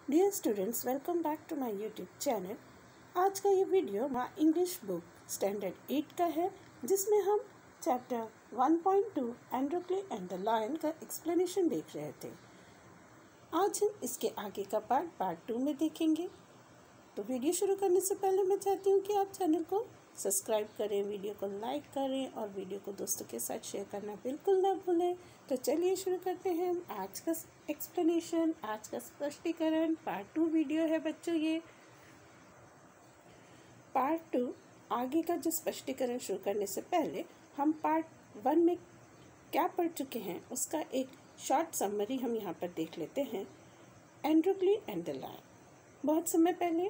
Dear students, welcome back to my YouTube channel. आज का ये video my English book standard 8 का है, जिसमें हम chapter 1.2 Androcles and the lion का एक्सप्लेनेशन देख रहे थे। आज हम इसके आगे का पार्ट 2 में देखेंगे। तो वीडियो शुरू करने से पहले मैं चाहती हूँ कि आप चैनल को सब्सक्राइब करें, वीडियो को लाइक करें और वीडियो को दोस्तों के साथ शेयर करना बिल्कुल ना भूलें। तो चलिए शुरू करते हैं हम आज का एक्सप्लेनेशन, आज का स्पष्टीकरण। पार्ट 2 वीडियो है बच्चों। ये पार्ट 2 आगे का जो स्पष्टीकरण शुरू करने से पहले हम पार्ट 1 में क्या पढ़ चुके हैं उसका एक शॉर्ट समरी हम यहाँ पर देख लेते हैं। एंड्रोक्ली एंड द लायन। बहुत समय पहले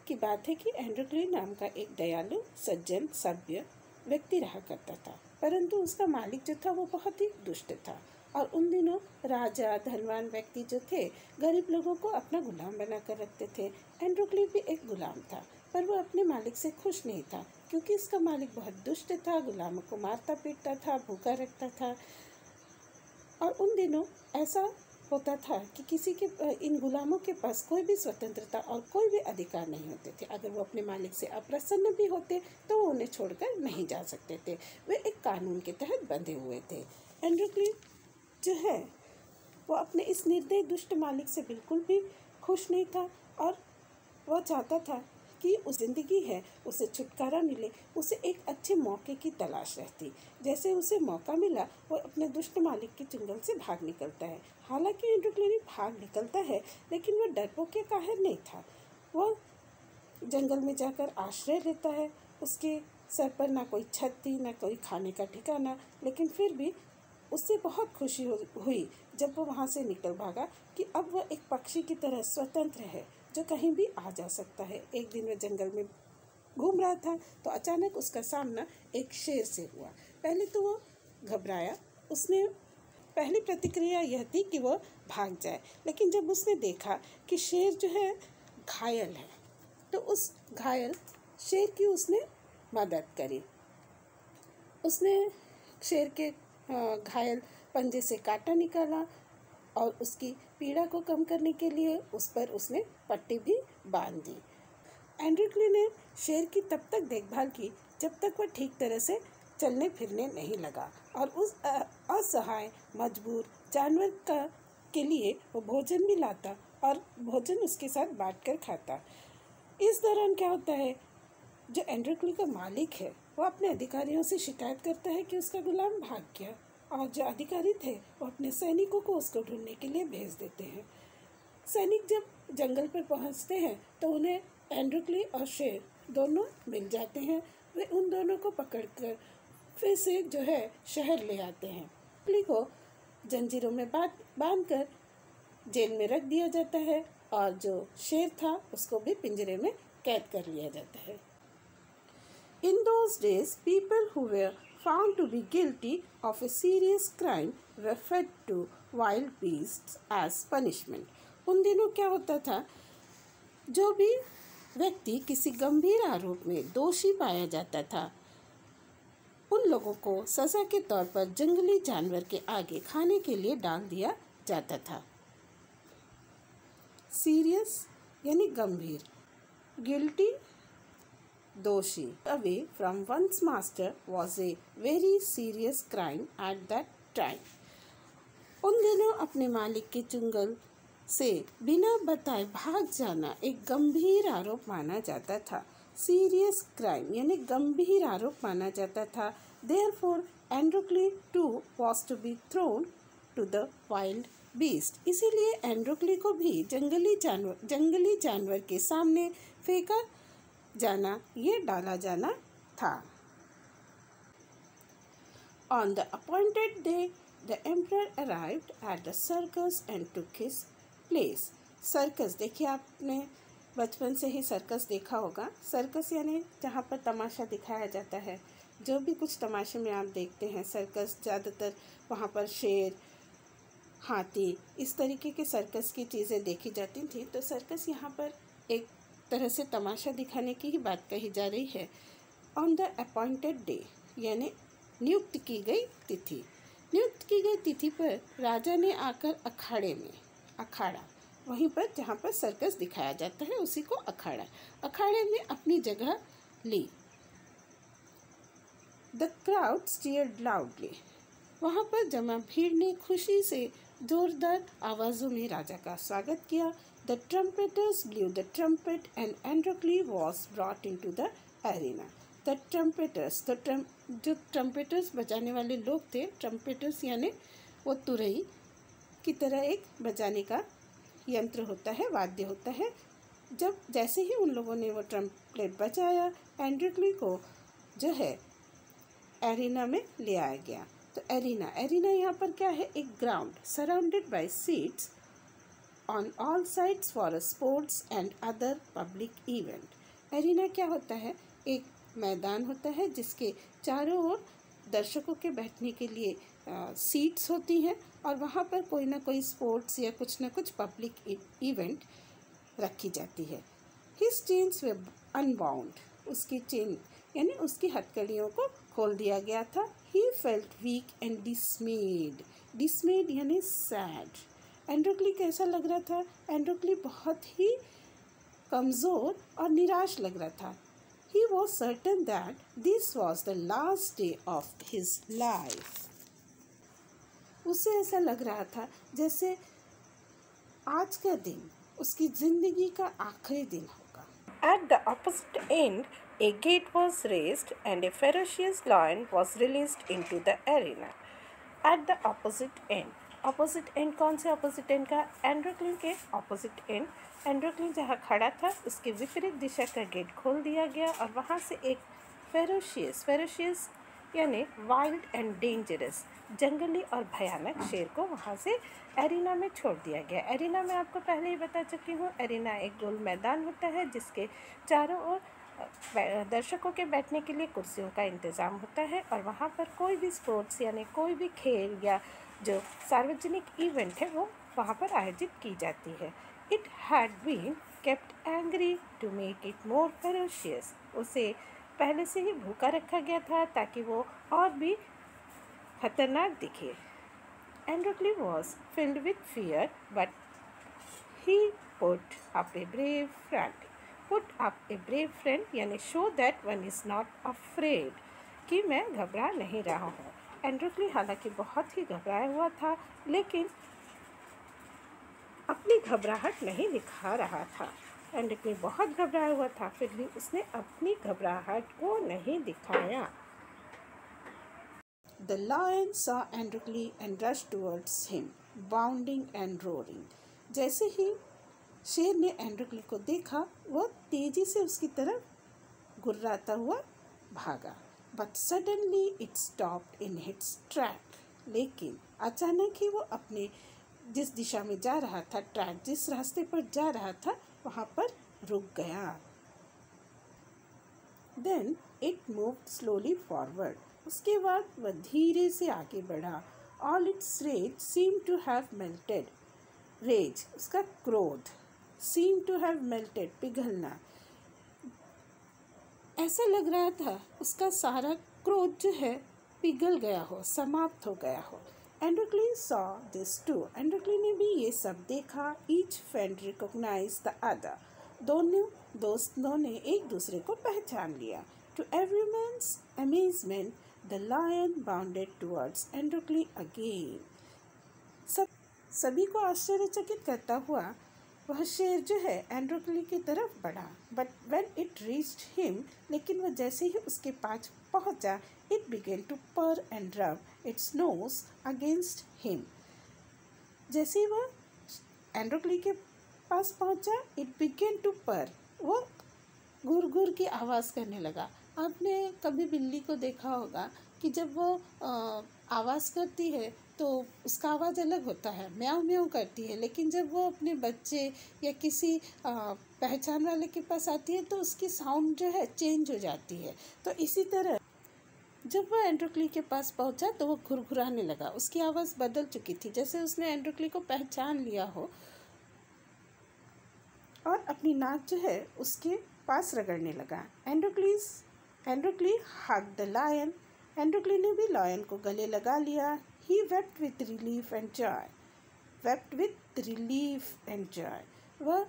की बात है कि एंड्रोक्ली नाम का एक दयालु, सज्जन, सभ्य व्यक्ति रहा करता था, परंतु उसका मालिक जो था वो बहुत ही दुष्ट था। और उन दिनों राजा, धनवान व्यक्ति जो थे गरीब लोगों को अपना गुलाम बनाकर रखते थे। एंड्रोक्ली भी एक गुलाम था, पर वो अपने मालिक से खुश नहीं था, क्योंकि इसका मालिक बहुत दुष्ट था, गुलामों को मारता पीटता था, भूखा रखता था। और उन दिनों ऐसा होता था कि किसी के इन गुलामों के पास कोई भी स्वतंत्रता और कोई भी अधिकार नहीं होते थे। अगर वो अपने मालिक से अप्रसन्न भी होते तो वो उन्हें छोड़कर नहीं जा सकते थे। वे एक कानून के तहत बंधे हुए थे। एंड्रोक्ली जो है वो अपने इस निर्दयी दुष्ट मालिक से बिल्कुल भी खुश नहीं था, और वह चाहता था कि उस जिंदगी है उसे छुटकारा मिले, उसे एक अच्छे मौके की तलाश रहती। जैसे उसे मौका मिला वो अपने दुष्ट मालिक के चुंगल से भाग निकलता है। हालांकि एंड्रोक्ली भाग निकलता है, लेकिन वह डरपोक के काहिर नहीं था। वह जंगल में जाकर आश्रय लेता है। उसके सर पर ना कोई छत थी, ना कोई खाने का ठिकाना, लेकिन फिर भी उससे बहुत खुशी हुई जब वो वहाँ से निकल भागा कि अब वह एक पक्षी की तरह स्वतंत्र है जो कहीं भी आ जा सकता है। एक दिन वह जंगल में घूम रहा था तो अचानक उसका सामना एक शेर से हुआ। पहले तो वो घबराया। उसने पहली प्रतिक्रिया यह थी कि वह भाग जाए, लेकिन जब उसने देखा कि शेर जो है घायल है तो उस घायल शेर की उसने मदद करी। उसने शेर के घायल पंजे से कांटा निकाला और उसकी पीड़ा को कम करने के लिए उस पर उसने पट्टी भी बांध दी। एंड्रोक्ली ने शेर की तब तक देखभाल की जब तक वह ठीक तरह से चलने फिरने नहीं लगा, और उस असहाय मजबूर जानवर के लिए वो भोजन भी लाता और भोजन उसके साथ बांटकर खाता। इस दौरान क्या होता है, जो एंड्रोक्ली का मालिक है वो अपने अधिकारियों से शिकायत करता है कि उसका गुलाम भाग गया, और जो अधिकारी थे वो अपने सैनिकों को उसको ढूंढने के लिए भेज देते हैं। सैनिक जब जंगल पर पहुंचते हैं तो उन्हें एंड्रोक्ली और शेर दोनों मिल जाते हैं। वे उन दोनों को पकड़कर फिर से जो है शहर ले आते हैं। एंड्रोक्ली को जंजीरों में बांधकर जेल में रख दिया जाता है, और जो शेर था उसको भी पिंजरे में कैद कर लिया जाता है। In those days, people who were found to be guilty of a serious crime were fed to wild beasts as punishment. उन दिनों क्या होता था, जो भी व्यक्ति किसी गंभीर आरोप में दोषी पाया जाता था उन लोगों को सजा के तौर पर जंगली जानवर के आगे खाने के लिए डाल दिया जाता था। सीरियस यानी गंभीर, गिल्टी दोषी। Away from one's master was a very serious crime at that time. उन दिनों अपने मालिक के चुंगल से बिना बताए भाग जाना एक गंभीर आरोप माना जाता था। सीरियस क्राइम यानी गंभीर आरोप माना जाता था। Therefore, एंड्रोक्ली too was to be thrown to the wild beast. इसीलिए एंड्रोक्ली को भी जंगली जानवर के सामने फेंका जाना, ये डाला जाना था। On the appointed day, the emperor arrived at the circus and took his place. Circus, देखिए आपने बचपन से ही सर्कस देखा होगा। सर्कस यानी जहाँ पर तमाशा दिखाया जाता है। जो भी कुछ तमाशे में आप देखते हैं सर्कस, ज़्यादातर वहाँ पर शेर, हाथी, इस तरीके के सर्कस की चीज़ें देखी जाती थी। तो सर्कस यहाँ पर एक तरह से तमाशा दिखाने की ही बात कही जा रही है। ऑन द अपॉइंटेड डे यानी नियुक्त की गई तिथि। नियुक्त की गई तिथि पर राजा ने आकर अखाड़ा वहीं पर जहाँ पर सर्कस दिखाया जाता है उसी को अखाड़ा। अखाड़े में अपनी जगह ली। The crowd cheered loudly. वहाँ पर जमा भीड़ ने खुशी से जोरदार आवाज़ों में राजा का स्वागत किया। The trumpeters blew the trumpet and Androcles was brought into the arena. The trumpeters, जो ट्रम्पेटर्स बजाने वाले लोग थे, ट्रम्पेटर्स यानी वो तुरई की तरह एक बजाने का यंत्र होता है, वाद्य होता है। जैसे ही उन लोगों ने वो ट्रम्पेट बजाया, एंड्रोक्ली को जो है एरिना में ले आया गया। तो एरिना यहाँ पर क्या है? एक ground surrounded by seats on all sides for sports and other public event. Arena क्या होता है? एक मैदान होता है जिसके चारों ओर दर्शकों के बैठने के लिए सीट्स होती हैं और वहाँ पर कोई ना कोई स्पोर्ट्स या कुछ ना कुछ पब्लिक इवेंट रखी जाती है। His chains were unbound. उसकी चेन यानी उसकी हथकड़ियों को खोल दिया गया था। He felt weak and dismayed यानी सैड। एंड्रोक्ली कैसा लग रहा था? एंड्रोक्ली बहुत ही कमज़ोर और निराश लग रहा था। He was certain that this was the last day of his life. उसे ऐसा लग रहा था जैसे आज का दिन उसकी जिंदगी का आखिरी दिन होगा। At the opposite end, a gate was raised and a ferocious lion was released into the arena. At the opposite end, opposite end कौन से opposite end का? एंड्रोक्ली के opposite end। एंड्रोक्ली जहाँ खड़ा था उसके विपरीत दिशा का गेट खोल दिया गया और वहाँ से एक फेरोशियस यानी वाइल्ड एंड डेंजरस, जंगली और भयानक शेर को वहाँ से एरिना में छोड़ दिया गया। एरिना में आपको पहले ही बता चुकी हूँ, एरिना एक गोल मैदान होता है जिसके चारों ओर दर्शकों के बैठने के लिए कुर्सियों का इंतज़ाम होता है और वहाँ पर कोई भी स्पोर्ट्स यानी कोई भी खेल या जो सार्वजनिक इवेंट है वो वहाँ पर आयोजित की जाती है। It had been kept angry to make it more ferocious. उसे पहले से ही भूखा रखा गया था ताकि वो और भी खतरनाक दिखे। Androcles was filled with fear, but he put up a brave front. Put up a brave front यानी show that one is not afraid, कि मैं घबरा नहीं रहा हूँ। एंड्रोक्ली हालांकि बहुत ही घबराया हुआ था लेकिन अपनी घबराहट नहीं दिखा रहा था। एंड्रोक्ली बहुत घबराया हुआ था, फिर भी उसने अपनी घबराहट को नहीं दिखाया। The lion saw Androcles and rushed towards him, bounding and roaring. जैसे ही शेर ने एंड्रोक्ली को देखा, वह तेजी से उसकी तरफ गुर्राता हुआ भागा। But suddenly it stopped in its track. लेकिन अचानक ही वो अपने जिस दिशा में जा रहा था, ट्रैक जिस रास्ते पर जा रहा था, वहाँ पर रुक गया। Then it moved slowly forward. उसके बाद वह धीरे से आगे बढ़ा। All its rage seemed to have melted. Rage उसका क्रोध, seemed to have melted पिघलना। ऐसा लग रहा था उसका सारा क्रोध जो है पिघल गया हो, समाप्त हो गया हो। Androcles saw this too. एंड्रोक्ली ने भी ये सब देखा। Each friend recognized the other. दोनों दोस्तों ने एक दूसरे को पहचान लिया। To everyone's amazement, the lion bounded towards Androcles again. सभी को आश्चर्यचकित करता हुआ वह शेर जो है एंड्रोक्ली की तरफ बढ़ा। But when it reached him, लेकिन वह जैसे ही उसके पास पहुंचा, it began to purr and rub its nose against him. जैसे ही वह एंड्रोक्ली के पास पहुंचा, इट बिगेन टू पर, वो गुर गुर की आवाज़ करने लगा। आपने कभी बिल्ली को देखा होगा कि जब वो आवाज़ करती है तो उसका आवाज़ अलग होता है, म्याऊं म्याऊं करती है, लेकिन जब वो अपने बच्चे या किसी पहचान वाले के पास आती है तो उसकी साउंड जो है चेंज हो जाती है। तो इसी तरह जब वह एंड्रोक्ली के पास पहुंचा तो वो घुरघुराने लगा। उसकी आवाज़ बदल चुकी थी, जैसे उसने एंड्रोक्ली को पहचान लिया हो और अपनी नाक जो है उसके पास रगड़ने लगा। एंड्रोक्ली हग द लायन। एंड्रोक्ली ने भी लायन को गले लगा लिया। He wept with relief and joy. wept with relief and joy. वह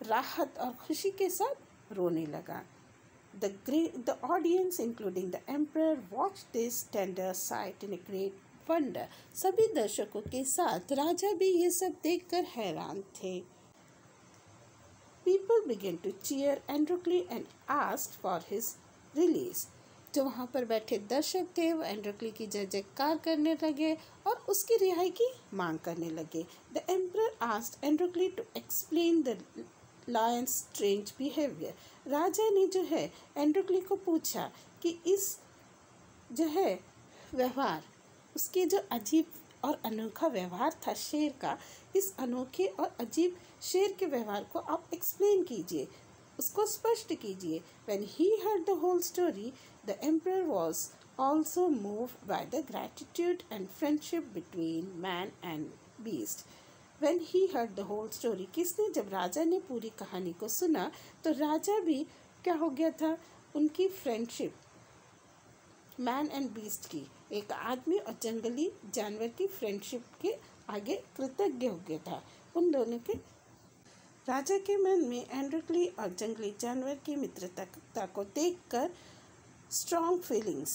राहत और खुशी के साथ रोने लगा. The audience, including the emperor, watched this tender sight in a great wonder. सभी दर्शकों के साथ राजा भी ये सब देखकर हैरान थे. People began to cheer Androcles and asked for his release. जो वहाँ पर बैठे दर्शक थे वो एंड्रोक्ली की जय जयकार करने लगे और उसकी रिहाई की मांग करने लगे. The emperor asked Androcles to explain the lion's strange behaviour. राजा ने जो है एंड्रोक्ली को पूछा कि इस जो है व्यवहार, उसके जो अजीब और अनोखा व्यवहार था शेर का, इस अनोखे और अजीब शेर के व्यवहार को आप एक्सप्लेन कीजिए, उसको स्पष्ट कीजिए. When he heard the whole story, the emperor was also moved by the gratitude and friendship between man and beast. When he heard the whole story, किसने, जब राजा ने पूरी कहानी को सुना तो राजा भी क्या हो गया था, उनकी फ्रेंडशिप मैन एंड बीस्ट की, एक आदमी और जंगली जानवर की फ्रेंडशिप के आगे कृतज्ञ हो गया था. उन दोनों के राजा के मन में एंड्रोक्ली और जंगली जानवर की मित्रता को देखकर strong feelings,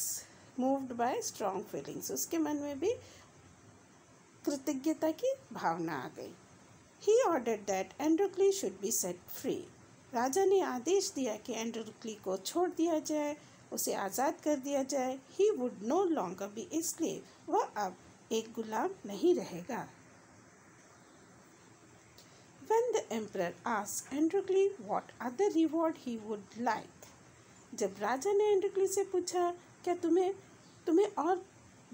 moved by strong feelings, उसके मन में भी कृतज्ञता की भावना आ गई. He ordered that Androcles should be set free. राजा ने आदेश दिया कि एंड्रोक्ली को छोड़ दिया जाए, उसे आज़ाद कर दिया जाए. He would know longer be a slave. वह अब एक गुलाम नहीं रहेगा. When the emperor asked Androcles what other reward he would like, जब राजा ने एंड्रोक्ली से पूछा क्या तुम्हें और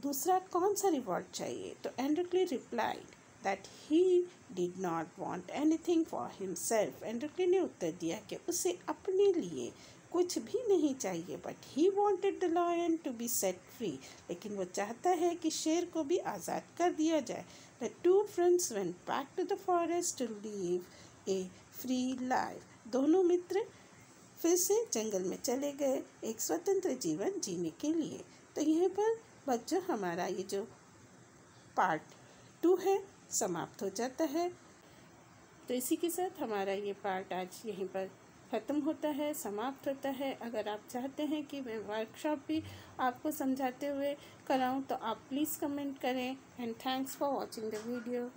दूसरा कौन सा रिवॉर्ड चाहिए, तो एंड्रोक्ली replied that he did not want anything for himself. एंड्रोक्ली ने उत्तर दिया कि उसे अपने लिए कुछ भी नहीं चाहिए, but he wanted the lion to be set free. लेकिन वो चाहता है कि शेर को भी आज़ाद कर दिया जाए. The two friends went back to the forest to live a free life. दोनों मित्र फिर से जंगल में चले गए एक स्वतंत्र जीवन जीने के लिए. तो यहीं पर बच्चों हमारा ये जो पार्ट 2 है समाप्त हो जाता है. तो इसी के साथ हमारा ये पार्ट आज यहीं पर ख़त्म होता है, समाप्त होता है. अगर आप चाहते हैं कि मैं वर्कशॉप भी आपको समझाते हुए कराऊं तो आप प्लीज़ कमेंट करें. And thanks for watching the video.